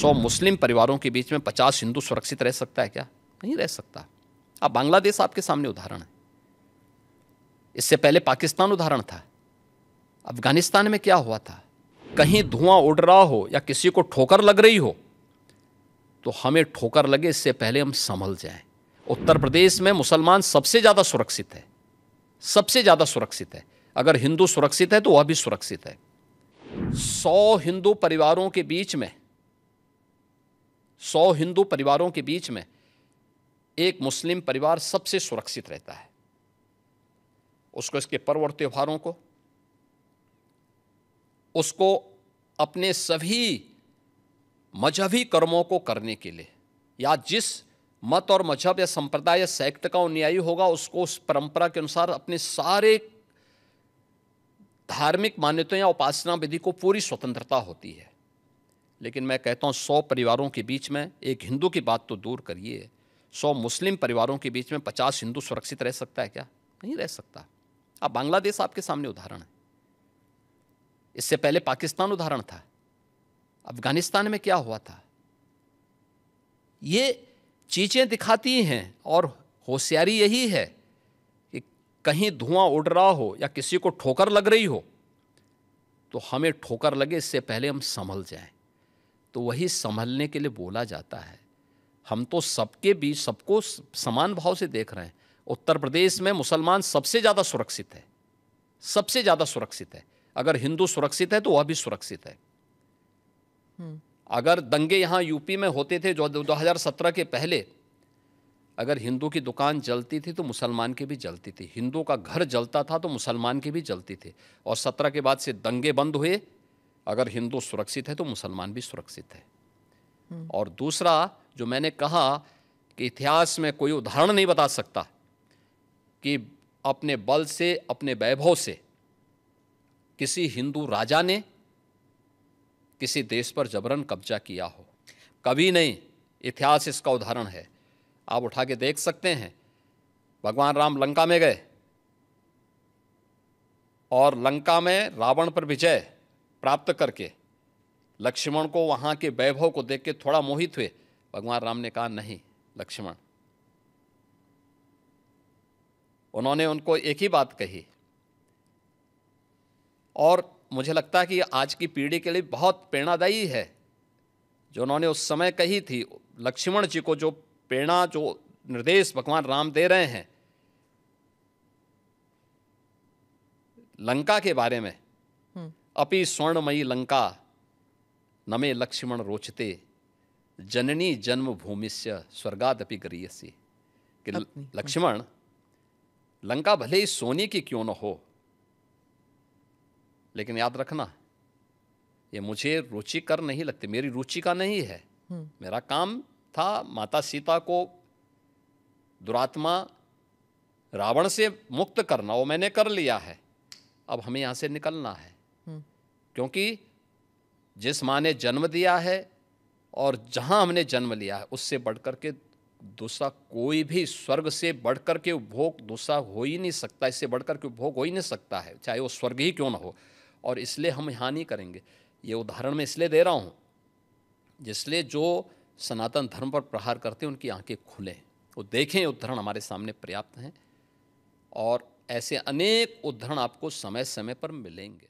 100 मुस्लिम परिवारों के बीच में 50 हिंदू सुरक्षित रह सकता है क्या? नहीं रह सकता। अब बांग्लादेश आपके सामने उदाहरण है, इससे पहले पाकिस्तान उदाहरण था। अफगानिस्तान में क्या हुआ था? कहीं धुआं उड़ रहा हो या किसी को ठोकर लग रही हो तो हमें ठोकर लगे इससे पहले हम संभल जाएं। उत्तर प्रदेश में मुसलमान सबसे ज़्यादा सुरक्षित है, सबसे ज़्यादा सुरक्षित है। अगर हिंदू सुरक्षित है तो वह भी सुरक्षित है। 100 हिंदू परिवारों के बीच में 100 हिंदू परिवारों के बीच में एक मुस्लिम परिवार सबसे सुरक्षित रहता है। उसको इसके पर्व और त्योहारों को, उसको अपने सभी मजहबी कर्मों को करने के लिए, या जिस मत और मजहब या संप्रदाय या सेक्ट का अनुयायी होगा उसको उस परंपरा के अनुसार अपने सारे धार्मिक मान्यताओं या उपासना विधि को पूरी स्वतंत्रता होती है। लेकिन मैं कहता हूँ 100 परिवारों के बीच में, एक हिंदू की बात तो दूर करिए, 100 मुस्लिम परिवारों के बीच में 50 हिंदू सुरक्षित रह सकता है क्या? नहीं रह सकता। अब बांग्लादेश आपके सामने उदाहरण है, इससे पहले पाकिस्तान उदाहरण था। अफगानिस्तान में क्या हुआ था? ये चीजें दिखाती हैं और होशियारी यही है कि कहीं धुआं उड़ रहा हो या किसी को ठोकर लग रही हो तो हमें ठोकर लगे इससे पहले हम संभल जाएं। तो वही संभलने के लिए बोला जाता है। हम तो सबके बीच सबको समान भाव से देख रहे हैं। उत्तर प्रदेश में मुसलमान सबसे ज़्यादा सुरक्षित है, सबसे ज़्यादा सुरक्षित है। अगर हिंदू सुरक्षित है तो वह भी सुरक्षित है। अगर दंगे यहाँ यूपी में होते थे जो 2017 के पहले, अगर हिंदू की दुकान जलती थी तो मुसलमान की भी जलती थी, हिंदू का घर जलता था तो मुसलमान की भी जलती थी। और 17 के बाद से दंगे बंद हुए। अगर हिंदू सुरक्षित है तो मुसलमान भी सुरक्षित है। और दूसरा जो मैंने कहा कि इतिहास में कोई उदाहरण नहीं बता सकता कि अपने बल से, अपने वैभव से किसी हिंदू राजा ने किसी देश पर जबरन कब्जा किया हो, कभी नहीं। इतिहास इसका उदाहरण है, आप उठा के देख सकते हैं। भगवान राम लंका में गए और लंका में रावण पर विजय प्राप्त करके लक्ष्मण को वहाँ के वैभव को देख के थोड़ा मोहित हुए। भगवान राम ने कहा नहीं लक्ष्मण, उन्होंने उनको एक ही बात कही, और मुझे लगता है कि आज की पीढ़ी के लिए बहुत प्रेरणादायी है जो उन्होंने उस समय कही थी। लक्ष्मण जी को जो प्रेरणा, जो निर्देश भगवान राम दे रहे हैं लंका के बारे में, अपि स्वर्णमयी लंका नमे लक्ष्मण रोचते जननी जन्म भूमिस्य स्वर्गादपि गरीयसी। कि लक्ष्मण, लंका भले ही सोने की क्यों न हो, लेकिन याद रखना ये मुझे रुचिकर नहीं लगती, मेरी रुचि का नहीं है। मेरा काम था माता सीता को दुरात्मा रावण से मुक्त करना, वो मैंने कर लिया है। अब हमें यहाँ से निकलना है, क्योंकि जिस माँ ने जन्म दिया है और जहाँ हमने जन्म लिया है उससे बढ़कर के दूसरा कोई भी, स्वर्ग से बढ़कर के उपभोग दूसरा हो ही नहीं सकता, इससे बढ़कर के उपभोग हो ही नहीं सकता है, चाहे वो स्वर्ग ही क्यों ना हो। और इसलिए हम यहाँ नहीं करेंगे। ये उदाहरण मैं इसलिए दे रहा हूँ जिसलिए जो सनातन धर्म पर प्रहार करते हैं उनकी आंखें खुलें, वो देखें। उदाहरण हमारे सामने पर्याप्त हैं और ऐसे अनेक उदाहरण आपको समय समय पर मिलेंगे।